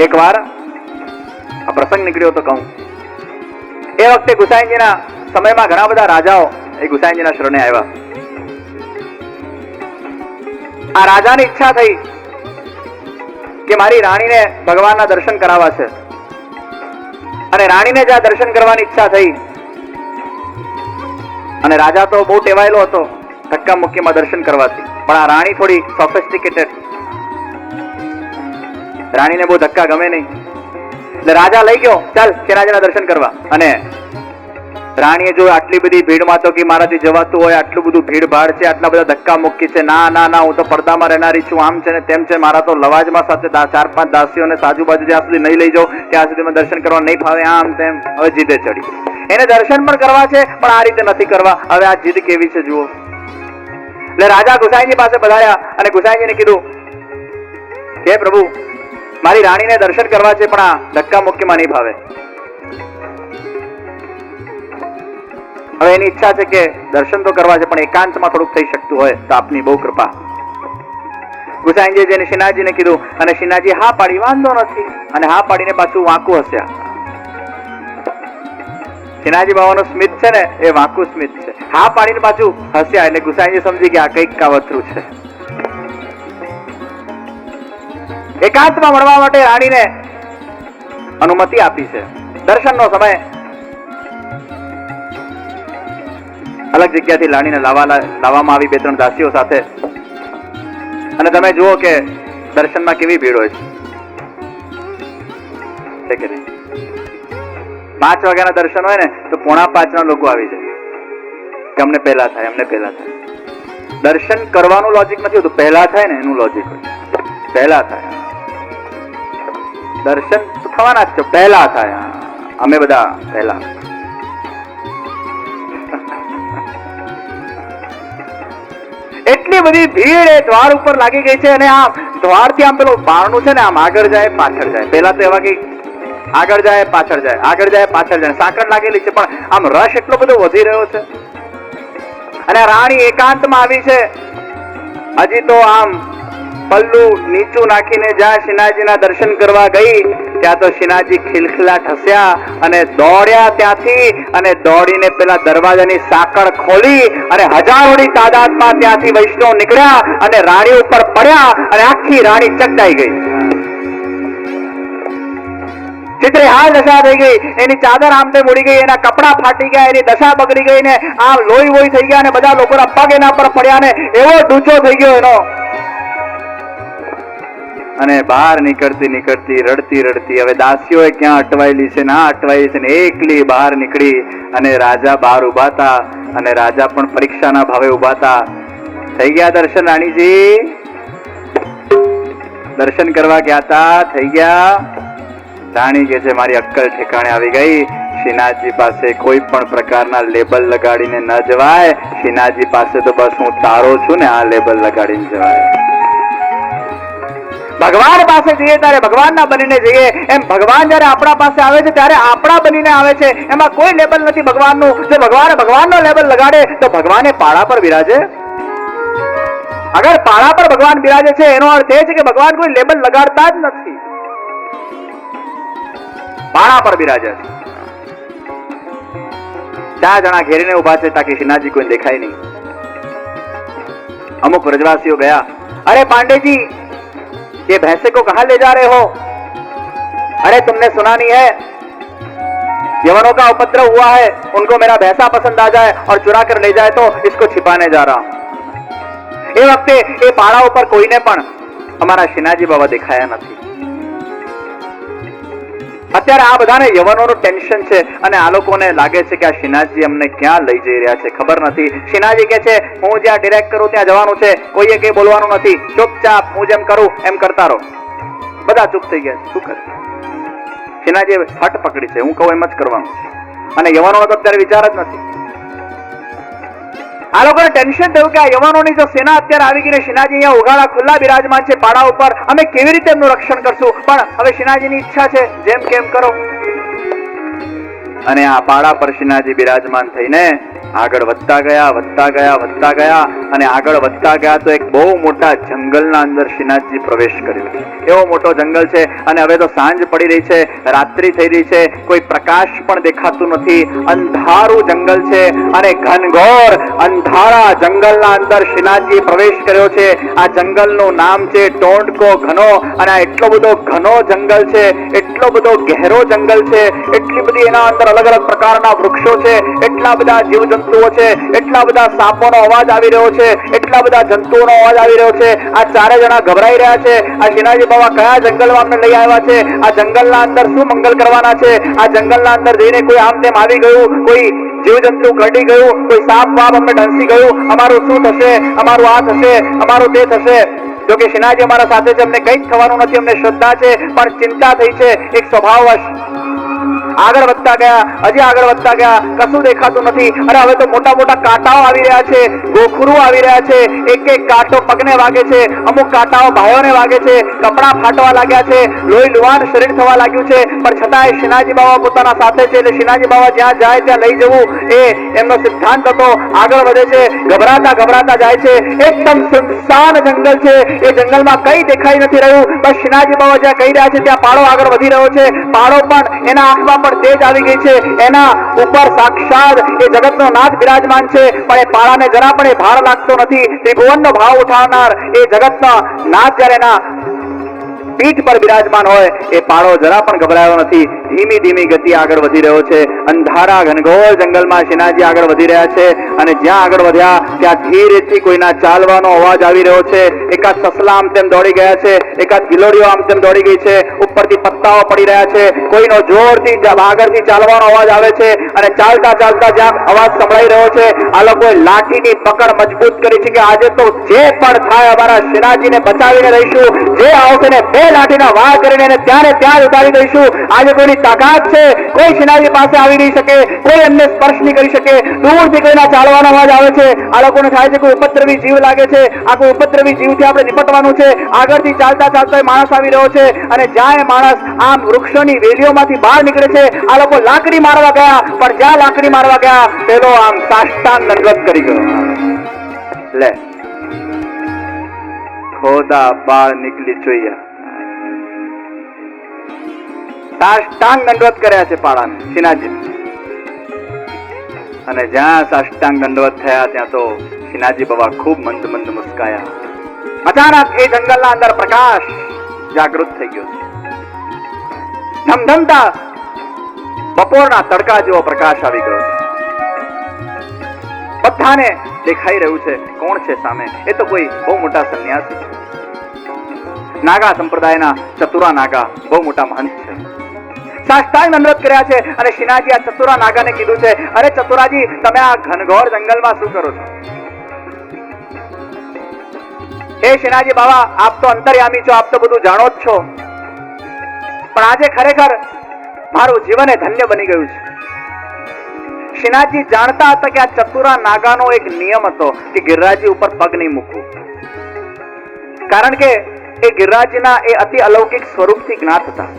એક વાર આ પ્રસંગ નીકળ્યો તો કહું, એ વખતે ગુસાઈજીના સમયમાં ઘણા બધા રાજાઓ એ ગુસાઈજીના શરણે આવ્યા. આ રાજાની ઈચ્છા થઈ કે મારી રાણીને ભગવાનના દર્શન કરાવવા છે, અને રાણીને જ્યાં દર્શન કરવાની ઈચ્છા થઈ, અને રાજા તો બહુ ટેવાયેલો હતો ધક્કા મુક્કીમાં દર્શન કરવાથી, પણ આ રાણી થોડી સોફિસ્ટિકેટેડ, રાણીને બહુ ધક્કા ગમે નહીં, એટલે રાજા લઈ ગયો ચાલ શ્રીનાથજીના દર્શન કરવા. અને રાણીએ જો આટલી બધી ભીડમાં તો કે મારાથી જવાતું હોય, આટલું બધું ભીડ ભાડ છે, આટલા બધા ધક્કા મુક્કી છે, ના ના ના હું તો પડદામાં રહેનારી છું, આમ છે ને તેમ છે, મારા તો લવાજમાં સાથે 4-5 દાસીઓને આજુબાજુ જ્યાં સુધી નહીં લઈ જાઉં ત્યાં સુધી મને દર્શન કરવા નહીં ફાવે, આમ તેમ. હવે જીદે ચડી, એને દર્શન પણ કરવા છે પણ આ રીતે નથી કરવા. હવે આ જીદ કેવી છે જુઓ. એટલે રાજા ગુસાઈજી પાસે પધાર્યા અને ગુસાઈજીને કીધું કે પ્રભુ મારી રાણીને દર્શન કરવા છે પણ આ ધક્કા મુક્કીમાં નહીં ભાવે. હવે એની ઈચ્છા છે કે દર્શન તો કરવા છે પણ એકાંતમાં થોડુંક થઈ શકતું હોય તો આપની બહુ કૃપા. ગુસાઈજી જઈને શ્રીનાથજીને કીધું અને શ્રીનાથજી હા પાડી, વાંધો નથી. અને હા પાડીને પાછું વાંકું હસ્યા. શ્રીનાથજી બાબાનું સ્મિત છે ને એ વાંકું સ્મિત છે. હા પાડીને પાછું હસ્યા એટલે ગુસાઈજી સમજી ગયા કંઈક કાવતરું છે. એકાંતમાં મળવા માટે રાણીને અનુમતિ આપી છે. દર્શનનો સમય અલગ જગ્યાથી રાણીને લાવવામાં આવી 2-3 દાસીઓ સાથે. અને તમે જુઓ કે દર્શનમાં કેવી ભીડ હોય છે કે નહીં. 5 વાગ્યાના દર્શન હોય ને તો 4:45 ના લોકો આવી જાય કે અમને પહેલા થાય, અમને પહેલા થાય. દર્શન કરવાનું લોજિક નથી હોતું, પહેલા થાય ને એનું લોજિક હોય. પહેલા થાય દર્શન થવાના જ છે, પહેલા થાય. અમે બધા પહેલા. એટલી બધી ભીડ એ દ્વાર ઉપર લાગી ગઈ છે, અને આમ દ્વાર થી આમ પેલું બારણું છે ને આમ આગળ જાય પાછળ જાય. પેલા તો એવા કઈ આગળ જાય પાછળ જાય, આગળ જાય પાછળ જાય, સાંકળ લાગેલી છે, પણ આમ રશ એટલો બધો વધી રહ્યો છે. અને રાણી એકાંતમાં આવી છે. હજી તો આમ પલ્લું નીચું નાખીને જ્યાં શ્રીનાથજીના દર્શન કરવા ગઈ ત્યાં તો શ્રીનાથજી ખિલખિલાટ હસ્યા અને દોડ્યા ત્યાંથી, અને દોડીને પેલા દરવાજાની સાંકળ ખોલી અને હજારોની તાદાદમાં ત્યાંથી વૈષ્ણવ નીકળ્યા અને રાણી ઉપર પડ્યા અને આખી રાણી ચકડાઈ ગઈ. ચિત્રે હાલ દશા થઈ ગઈ, એની ચાદર આમ તેમ ઉડી ગઈ, એના કપડા ફાટી ગયા, એની દશા બગડી ગઈ ને આમ લોહી વોહી થઈ ગયા, અને બધા લોકોના પગ એના પર પડ્યા ને એવો ડૂચો થઈ ગયો એનો. અને બહાર નીકળતી નીકળતી રડતી રડતી હવે દાસીઓએ ક્યાં અટવાયેલી છે ના અટવાયેલી છે ને એકલી બહાર નીકળી. અને રાજા બહાર ઉભા હતા, અને રાજા પણ પરીક્ષાના ભાવે ઉભા હતા. થઈ ગયા દર્શન રાણીજી? દર્શન કરવા ગયા હતા, થઈ ગયા? રાણી કે છે મારી અક્કલ ઠેકાણે આવી ગઈ. શ્રીનાથજી પાસે કોઈ પણ પ્રકારના લેબલ લગાડીને ન જવાય. શ્રીનાથજી પાસે તો બસ હું તારો છું ને આ લેબલ લગાડીને જવાય. ભગવાન પાસે જઈએ ત્યારે ભગવાનના બનીને જઈએ, એમ ભગવાન જયારે આપણા પાસે આવે છે ત્યારે આપણા બનીને આવે છે. એમાં કોઈ લેબલ નથી ભગવાનનું. જો ભગવાન ભગવાનનો લેબલ લગાડે તો ભગવાને પાડા પર બિરાજે. અગર પાડા પર ભગવાન બિરાજે છે એનો અર્થ એ છે કે ભગવાન કોઈ લેબલ લગાડતા જ નથી, પાડા પર બિરાજે છે. 4 જણા ઘેરીને ઉભા છે તાકી શ્રીનાથજી કોઈ દેખાય નહીં. અમુક વ્રજવાસીઓ ગયા, અરે पांडे जी ये भैंसे को कहां ले जा रहे हो? अरे तुमने सुना नहीं है यवनों का उपद्रव हुआ है, उनको मेरा भैंसा पसंद आ जाए और चुरा कर ले जाए तो इसको छिपाने जा रहा हूं. એ વખતે એ પાડા ઉપર કોઈને પણ અમારા શ્રીનાથજી બાબા દેખાયા નથી. અત્યારે આ બધાને યવનોનું ટેન્શન છે, અને આ લોકોને લાગે છે કે આ શ્રીનાથજી અમને ક્યાં લઈ જઈ રહ્યા છે ખબર નથી. શ્રીનાથજી કે છે હું જ્યાં ડિરેક્ટ કરું ત્યાં જવાનું છે, કોઈએ કઈ બોલવાનું નથી, ચૂપચાપ હું જેમ કરું એમ કરતા રહો. બધા ચૂપ થઈ ગયા. શું કરે? શ્રીનાથજી હટ પકડી છે, હું કહું એમ જ કરવાનું છે. અને યવનોનો તો અત્યારે વિચાર જ નથી. આ લોકોને ટેન્શન થયું કે આ યવનોની જો સેના અત્યારે આવી ગઈ ને શ્રીનાથજી અહીંયા ઉઘાડા ખુલ્લા બિરાજમાન છે પાડા ઉપર, અમે કેવી રીતે એમનું રક્ષણ કરશું? પણ હવે શ્રીનાથજીની ઈચ્છા છે જેમ કેમ કરો. અને આ પાડા પર શ્રીનાથજી બિરાજમાન થઈને આગળ વધતા ગયા અને આગળ વધતા ગયા તો એક બહુ મોટા જંગલના અંદર શ્રીનાથજી પ્રવેશ કર્યો. એવો મોટો જંગલ છે અને હવે તો સાંજ પડી રહી છે, રાત્રિ થઈ રહી છે, કોઈ પ્રકાશ પણ દેખાતું નથી, અંધારું જંગલ છે અને ઘનઘોર અંધારા જંગલના અંદર શ્રીનાથજી પ્રવેશ કર્યો છે. આ જંગલનું નામ છે ટોંડકો ઘનો અને આ એટલો બધો ઘનો જંગલ છે, એટલો બધો ગહેરો જંગલ છે, એટલી બધી એના અંદર અલગ અલગ પ્રકારના વૃક્ષો છે, એટલા બધા જીવજંતુઓ છે, એટલા બધા સાપોનો અવાજ આવી રહ્યો છે, એટલા બધા જંતુઓનો અવાજ આવી રહ્યો છે. આ ચારે જણા ગભરાઈ રહ્યા છે. આ શ્રીનાથજી બાબા કયા જંગલમાં અમને લઈ આવ્યા છે? આ જંગલના અંદર શું મંગલ કરવાના છે? આ જંગલના અંદર જઈને કોઈ આમ તેમ આવી ગયું, કોઈ જીવજંતુ કરડી ગયું, કોઈ સાપ વાપ અમને ડંસી ગયું, અમારું શું થશે? અમારું આ થશે, અમારું તે થશે. જો કે શ્રીનાથજી અમારા સાથે છે, અમને કંઈ જ થવાનું નથી, અમને શ્રદ્ધા છે, પણ ચિંતા થઈ છે એક સ્વભાવવશ. આગળ વધતા ગયા, હજી આગળ વધતા ગયા, કશું દેખાતું નથી. અરે હવે તો મોટા મોટા કાંટાઓ આવી રહ્યા છે, ગોખરું આવી રહ્યા છે, એક એક કાંટો પગને વાગે છે, અમુક કાંટાઓ ભાઈઓને વાગે છે, કપડા ફાટવા લાગ્યા છે, લોહી લુહાણ શરીર થવા લાગ્યું છે, પણ છતાંય શ્રીનાથજી બાબા પોતાના સાથે છે. એટલે શ્રીનાથજી બાબા જ્યાં જાય ત્યાં લઈ જવું એ એમનો સિદ્ધાંત હતો. આગળ વધે છે, ગભરાતા જાય છે. એકદમ સુનસાન જંગલ છે, એ જંગલમાં કઈ દેખાઈ નથી રહ્યું. બસ શ્રીનાથજી બાબા જ્યાં કહી રહ્યા છે ત્યાં પાડો આગળ વધી રહ્યો છે. પાડો પણ એના આંખમાં પણ તેજ આવી ગઈ છે. એના ઉપર સાક્ષાત એ જગતનો નાથ બિરાજમાન છે, પણ એ પાળાને જરા પણ એ ભાર લાગતો નથી. ત્રિભુવનનો ભાવ ઉઠાવનાર એ જગતનો નાથ જ્યારે એના પીઠ પર બિરાજમાન હોય એ પાળો જરા પણ ગભરાયો નથી. ધીમી ગતિ આગળ વધી રહ્યો છે. અંધારા ઘનઘોર જંગલમાં શ્રીનાથજી આગળ વધી રહ્યા છે અને જ્યાં આગળ વધ્યા ત્યાં ધીરેથી કોઈના ચાલવાનો અવાજ આવી રહ્યો છે. એકાદ સસલા આમ તેમ દોડી ગયા છે, એકાદ ગિલોડીઓ આમ તેમ દોડી ગઈ છે, ઉપરથી પત્તાઓ પડી રહ્યા છે, કોઈનો જોરથી આગળથી ચાલવાનો અવાજ આવે છે અને ચાલતા જ્યાં અવાજ સંભળાઈ રહ્યો છે આ લોકોએ લાઠીની પકડ મજબૂત કરી છે કે આજે તો જે પણ થાય અમારા શ્રીનાથજીને બચાવીને રહીશું. જે આવશે ને બે લાઠીના વાર કરીને એને ત્યાં જ ઉતારી દઈશું. આજે કોઈની તાકાત છે, કોઈ શ્રીનાથજી પાસે આવી નહીં શકે, કોઈ એમને સ્પર્શ નહીં કરી શકે. દૂરથી કોઈના ચાલવાનો અવાજ આવે છે. આ લોકોને થાય છે કોઈ ઉપદ્રવી જીવ લાગે છે, આ કોઈ ઉપદ્રવી જીવથી આપણે નિપટવાનું છે. આગળથી ચાલતા માણસ આવી રહ્યો છે અને જ્યાં એ માણસ આમ વૃક્ષોની વેલીઓમાંથી બહાર નીકળે છે આ લોકો લાકડી મારવા ગયા, પણ જ્યાં લાકડી મારવા ગયા પેલો આમ સાષ્ટાંગ દંડવત કરી ગયો. લે ખોદા બાળ નીકળી જોઈએ. સાષ્ટાંગ દંડવત કર્યા છે પાળાને શ્રીનાથજી. અને જ્યાં સાષ્ટાંગ દંડવત થયા ત્યાં તો શ્રીનાથજી બાબા ખૂબ મંદ મુસ્કાયા. અચાનક એ જંગલના અંદર પ્રકાશ જાગૃત થઈ ગયો છે. ધમધમતા બપોરના તડકા જેવો પ્રકાશ આવી ગયો છે. બધાને દેખાઈ રહ્યું છે કોણ છે સામે. એ તો કોઈ બહુ મોટા સંન્યાસી છે, નાગા સંપ્રદાયના ચતુરા નાગા, બહુ મોટા મહંત છે. સાષ્ટાંગ દંડવત કર્યા છે અને શ્રીનાથજી આ ચતુરા નાગાને કીધું છે, અરે ચતુરાજી તમે આ ઘનઘોર જંગલમાં શું કરો છો? હે શ્રીનાથજી બાબા આપ તો અંતર્યામી છો, આપ તો બધું જાણો જ છો, પણ આજે ખરેખર મારું જીવન ધન્ય બની ગયું છે. શ્રીનાથજી જાણતા હતા કે આ ચતુરા નાગાનો એક નિયમ હતો કે ગિરિરાજજી ઉપર પગ નહીં મૂકવું, કારણ કે એ ગિરિરાજજીના એ અતિ અલૌકિક સ્વરૂપથી જ્ઞાત હતા.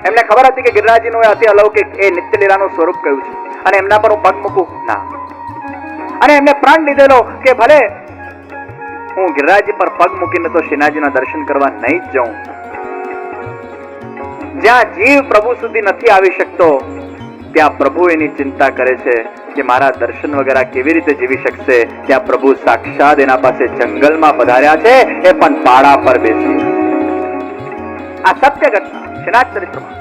એમને ખબર હતી કે ગિરિરાજજીનું એ અતિ અલૌકિક એ નિત્ય લીલાનું સ્વરૂપ કયું છે અને એમના પર હું પગ મૂકું ના. અને એમને પ્રણ લીધેલો કે ભલે હું ગિરિરાજજી પર પગ મૂકીને તો શ્રીનાથજીના દર્શન કરવા નહીં જ જાઉં. જ્યાં જીવ પ્રભુ સુધી નથી આવી શકતો ત્યાં પ્રભુ એની ચિંતા કરે છે કે મારા દર્શન વગર કેવી રીતે જીવી શકશે. ત્યાં પ્રભુ સાક્ષાત એના પાસે જંગલમાં પધાર્યા છે, એ પણ પાડા પર બેસી. આ સત્ય ઘટના શ્રીનાથ ચરિત્રમાં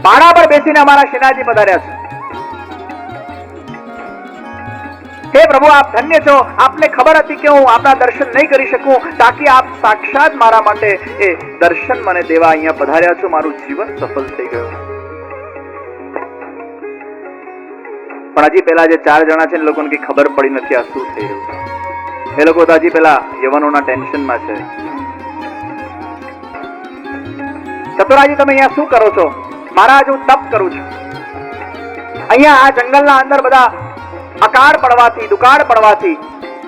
પાડા પર બેસીને અમારા શ્રીનાથજી પધાર્યા છે. હે પ્રભુ આપ ધન્ય છો, આપને ખબર હતી કે હું આપના દર્શન નહીં કરી શકું, તાકી આપ સાક્ષાત મારા માટે એ દર્શન મને દેવા અહીંયા પધાર્યા છો. મારું જીવન સફળ થઈ ગયું. પણ હજી પેલા જે 4 જણા છે એ લોકોને કઈ ખબર પડી નથી આ શું થઈ રહ્યું. એ લોકો તો હજી પેલા યવનોના ટેન્શનમાં છે. ચતુરાજી તમે અહીંયા શું કરો છો? મહારાજ હું તપ કરું છું. અહીંયા આ જંગલના અંદર બધા અકાળ પડવાથી, દુકાળ પડવાથી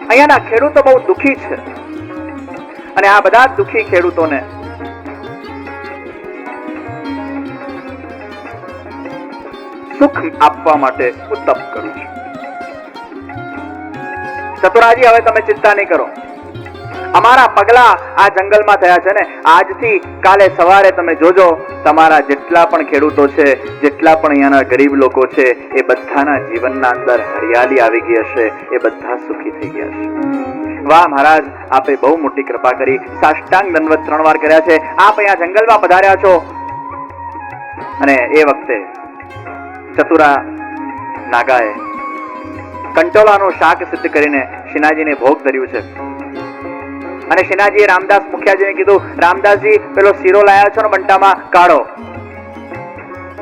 અહીંયાના ખેડૂતો બહુ દુખી છે અને આ બધા દુખી ખેડૂતોને સુખ આપવા માટે હું તપ કરું છું. ચતુરાજી, હવે તમે ચિંતા નહીં કરો. અમારા પગલા આ જંગલમાં થયા છે ને, આજથી કાલે સવારે તમે જોજો, તમારા જેટલા પણ ખેડૂતો છે, જેટલા પણ અહીંયાના ગરીબ લોકો છે, એ બધાના જીવનના અંદર હરિયાળી આવી ગઈ હશે, એ બધા સુખી થઈ ગયા છે. વાહ મહારાજ, આપે બહુ મોટી કૃપા કરી. સાષ્ટાંગ દંડવત 3 વાર કર્યા છે. આપ અહીંયા જંગલમાં પધાર્યા છો અને એ વખતે ચતુરા નાગાએ કંટોલાનું શાક સિદ્ધ કરીને શ્રીનાથજીને ભોગ ધર્યું છે. અને શ્રીનાથજીએ રામદાસ મુખિયાજીને કીધું, રામદાસજી, પેલો શીરો લાયા છો ને બંટામાં, કાઢો.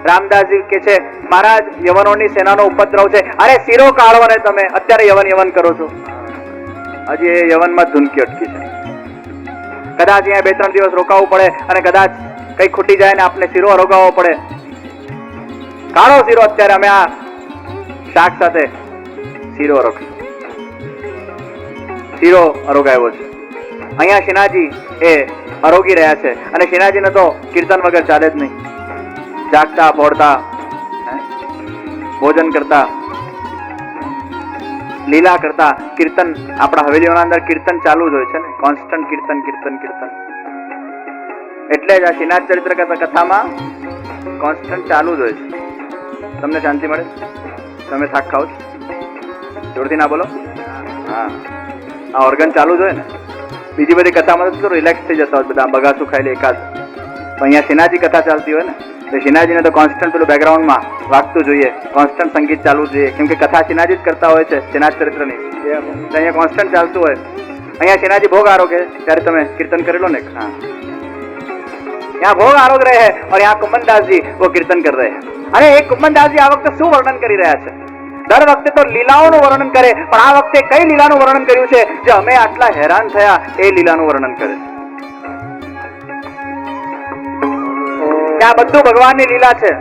રામદાસજી કે છે, મહારાજ, યવનોની સેનાનો ઉપદ્રવ છે. અરે શીરો કાઢો ને તમે અત્યારે યવન કરો છો. હજી એ યવનમાં ધૂનકી અટકી છે. કદાચ અહીંયા 2-3 દિવસ રોકાવું પડે અને કદાચ કઈ ખૂટી જાય ને આપને શીરો રોકાવવો પડે. કાઢો શીરો અત્યારે, અમે આ શાક સાથે શીરો રોકશું. શીરો અરોગાયો છે. અહીંયા શ્રીનાથજી એ આરોગી રહ્યા છે અને શ્રીનાથજીને તો કીર્તન વગર ચાલે જ નહીં. જાગતા બોડતા ભોજન કરતા લીલા કરતા કીર્તન, આપણા હવેલીઓના અંદર કીર્તન ચાલુ જ હોય છે ને, કોન્સ્ટન્ટ કીર્તન કીર્તન કીર્તન. એટલે જ આ શ્રીનાથ ચરિત્ર કથામાં કોન્સ્ટન્ટ ચાલુ જ હોય છે. તમને શાંતિ મળે? તમે થાક ખાઓ છો? જોરથી ના બોલો. હા, આ ઓર્ગન ચાલુ જ હોય ને. બીજી બધી કથામાં તો રિલેક્સ થઈ જતા હોય બધા, બગાસું ખાઈ લે એકાદ. પણ અહીંયા શ્રીનાથજી કથા ચાલતી હોય ને, તો શ્રીનાથજીને તો કોન્સ્ટન્ટ પેલું બેકગ્રાઉન્ડમાં વાગતું જોઈએ, કોન્સ્ટન્ટ સંગીત ચાલુ જોઈએ, કેમ કે કથા શ્રીનાથજી જ કરતા હોય છે, શ્રીનાથ ચરિત્રની. અહીંયા કોન્સ્ટન્ટ ચાલતું હોય. અહીંયા શ્રીનાથજી ભોગ આરોગે ત્યારે તમે કીર્તન કરેલો ને. હા, यहाँ भोग आरोग रहे हैं और यहाँ कुम्मनदास जी वो कीर्तन कर रहे हैं. अरे एक कुम्मनदास जी आ वक्त શું વર્ણન કરી રહ્યા છે? દર વખતે તો લીલાઓનું વર્ણન કરે, પણ આ વખતે કઈ લીલાનું વર્ણન કર્યું છે જે અમે આટલા હેરાન થયા એ લીલાનું વર્ણન કરે છે. આ બધું ભગવાનની લીલા છે.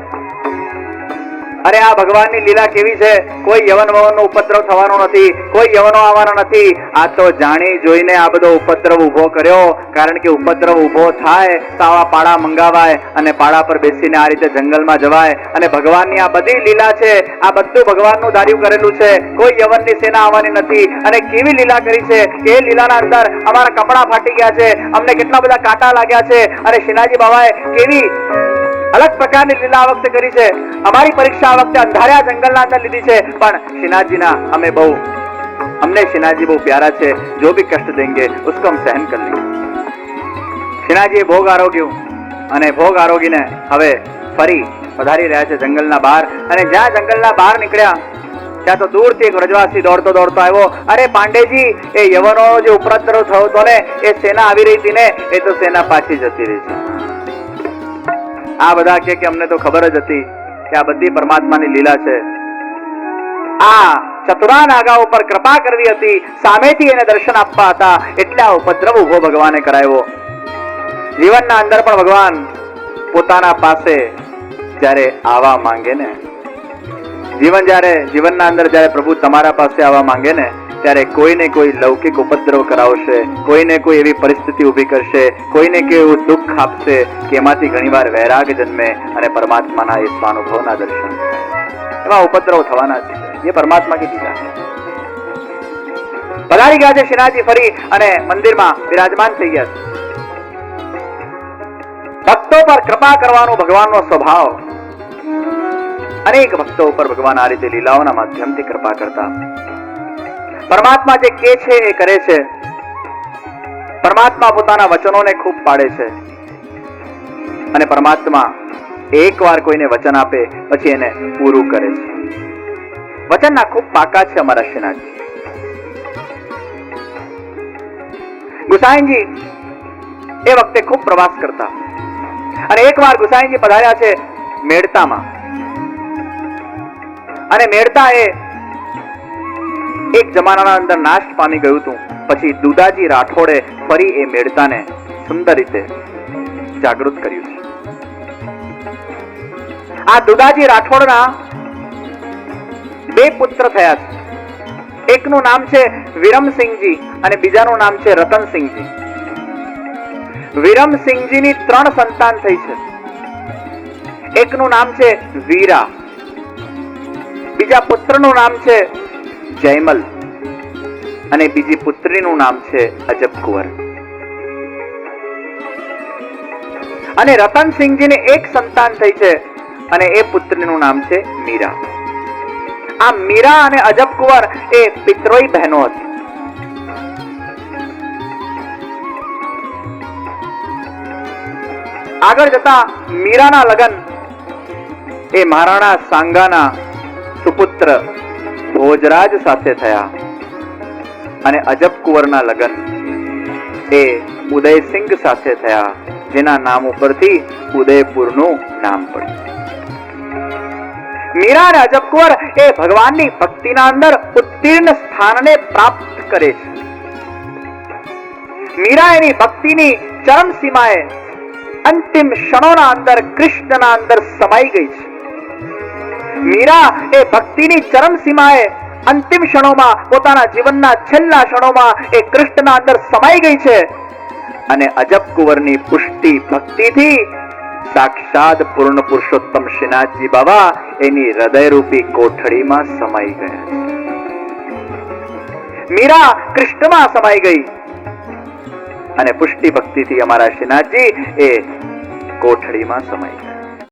અરે આ ભગવાનની લીલા કેવી છે? કોઈ યવન વવનનો ઉપદ્રવ થવાનો નથી, કોઈ યવનો આવવાના નથી. આ તો જાણી જોઈને આ બધો ઉપદ્રવ ઉભો કર્યો, કારણ કે ઉપદ્રવ ઉભો થાય તો આવા પાડા મંગાવાય અને પાડા પર બેસીને આ રીતે જંગલમાં જવાય. અને ભગવાનની આ બધી લીલા છે, આ બધું ભગવાનનું ધાર્યું કરેલું છે. કોઈ યવનની સેના આવવાની નથી. અને કેવી લીલા કરી છે કે એ લીલાના અંદર અમારા કપડા ફાટી ગયા છે, અમને કેટલા બધા કાંટા લાગ્યા છે. અને શ્રીનાથજી બાબાએ કેવી અલગ પ્રકારની લીલા આ વખતે કરી છે. અમારી પરીક્ષા આ વખતે અંધાર્યા જંગલના અંદર લીધી છે, પણ શ્રીનાથજીના અમને શ્રીનાથજી બહુ પ્યારા છે. જો ભી કષ્ટ દેંગે ઉસકો હમ સહન કર લેંગે. શ્રીનાથજીએ ભોગ આરોગ્યું અને ભોગ આરોગીને હવે ફરી પધારી રહ્યા છે જંગલના બહાર. અને જ્યાં જંગલના બહાર નીકળ્યા ત્યાં તો દૂરથી એક વ્રજવાસી દોડતો દોડતો આવ્યો. અરે પાંડેજી, એ યવનો જે ઉપદ્રવ થયો હતો ને, એ સેના આવી રહી હતી ને, એ તો સેના પાછી જતી રહી છે. આ બધા કે અમને તો ખબર જ હતી કે આ બધી પરમાત્માની લીલા છે. આ ચતુરા નાગા ઉપર કૃપા કરવી હતી, સામેથી એને દર્શન આપવા હતા, એટલે આ ઉપદ્રવ ઉભો ભગવાને કરાવ્યો. જીવનના અંદર પણ ભગવાન પોતાના પાસે જ્યારે આવવા માંગે ને, જીવનના અંદર જ્યારે પ્રભુ તમારા પાસે આવવા માંગે ને, ત્યારે કોઈને કોઈ લૌકિક ઉપદ્રવ કરાવશે, કોઈને કોઈ એવી પરિસ્થિતિ ઊભી કરશે, કોઈને કોઈ એવું દુઃખ આપશે કે એમાંથી ઘણીવાર વૈરાગ જન્મે અને પરમાત્માના એ સ્વાનુભવના દર્શન, એવા ઉપદ્રવ થવાના છે. એ પરમાત્મા કી લીલા છે. પધારી ગયા છે શ્રીનાથજી ફરી અને મંદિરમાં બિરાજમાન થઈ ગયા છે. ભક્તો પર કૃપા કરવાનો ભગવાનનો સ્વભાવ. અનેક ભક્તો ઉપર ભગવાન આ રીતે લીલાઓના માધ્યમથી કૃપા કરતા. પરમાત્મા જે કે છે એ કરે છે. પરમાત્મા પોતાના વચનોને ખૂબ પાડે છે અને પરમાત્મા એકવાર કોઈને વચન આપે પછી એને પૂરું કરે છે. વચનના ખૂબ પાકા છે અમારા શ્રીનાથજી. ગુસાઈજી એ વખતે ખૂબ પ્રવાસ કરતા અને એકવાર ગુસાઈજી પધાર્યા છે મેડતામાં. અને મેડતા એ એક જમાનાના અંદર નાશ પામી ગયું હતું. પછી દુદાજી રાઠોડે ફરી એ મેડતાને સુંદર રીતે જાગૃત કર્યું છે. આ દુદાજી રાઠોડના 2 પુત્ર થયા છે. એકનું નામ છે વિરમસિંહજી અને બીજાનું નામ છે રતનસિંહજી. વિરમસિંહજીની 3 સંતાન થઈ છે. એકનું નામ છે વીરા, બીજા પુત્રનું નામ છે જયમલ અને બીજી પુત્રીનું નામ છે અજબ કુંવર. અને રતનસિંહજીને એક સંતાન થઈ છે અને એ પુત્રીનું નામ છે મીરા. આ મીરા અને અજબ કુંવર એ પિતરોઈ બહેનો હતી. આગળ જતા મીરાના લગ્ન એ મહારાણા સાંગાના સુપુત્ર ભોજરાજ સાથે થયા અને અજબ કુંવરના લગ્ન એ ઉદયસિંહ સાથે થયા, જેના નામ ઉપરથી ઉદયપુરનું નામ પડ્યું. મીરા અને અજબ કુંવર એ ભગવાનની ભક્તિના અંદર ઉત્તીર્ણ સ્થાનને પ્રાપ્ત કરે છે. મીરા એની ભક્તિની ચરમ સીમાએ અંતિમ ક્ષણોના અંદર કૃષ્ણના અંદર સમાઈ ગઈ છે. મીરા એ ભક્તિની ચરમ સીમાએ અંતિમ ક્ષણોમાં પોતાના જીવનના છેલ્લા ક્ષણોમાં એ કૃષ્ણના અંદર સમાઈ ગઈ છે અને અજબ કુંવરની પુષ્ટિ ભક્તિથી સાક્ષાત પૂર્ણ પુરુષોત્તમ શ્રીનાથજી બાબા એની હૃદયરૂપી કોઠડીમાં સમાઈ ગયા છે. મીરા કૃષ્ણમાં સમાઈ ગઈ અને પુષ્ટિ ભક્તિથી અમારા શ્રીનાથજી એ કોઠડીમાં સમાઈ ગયા.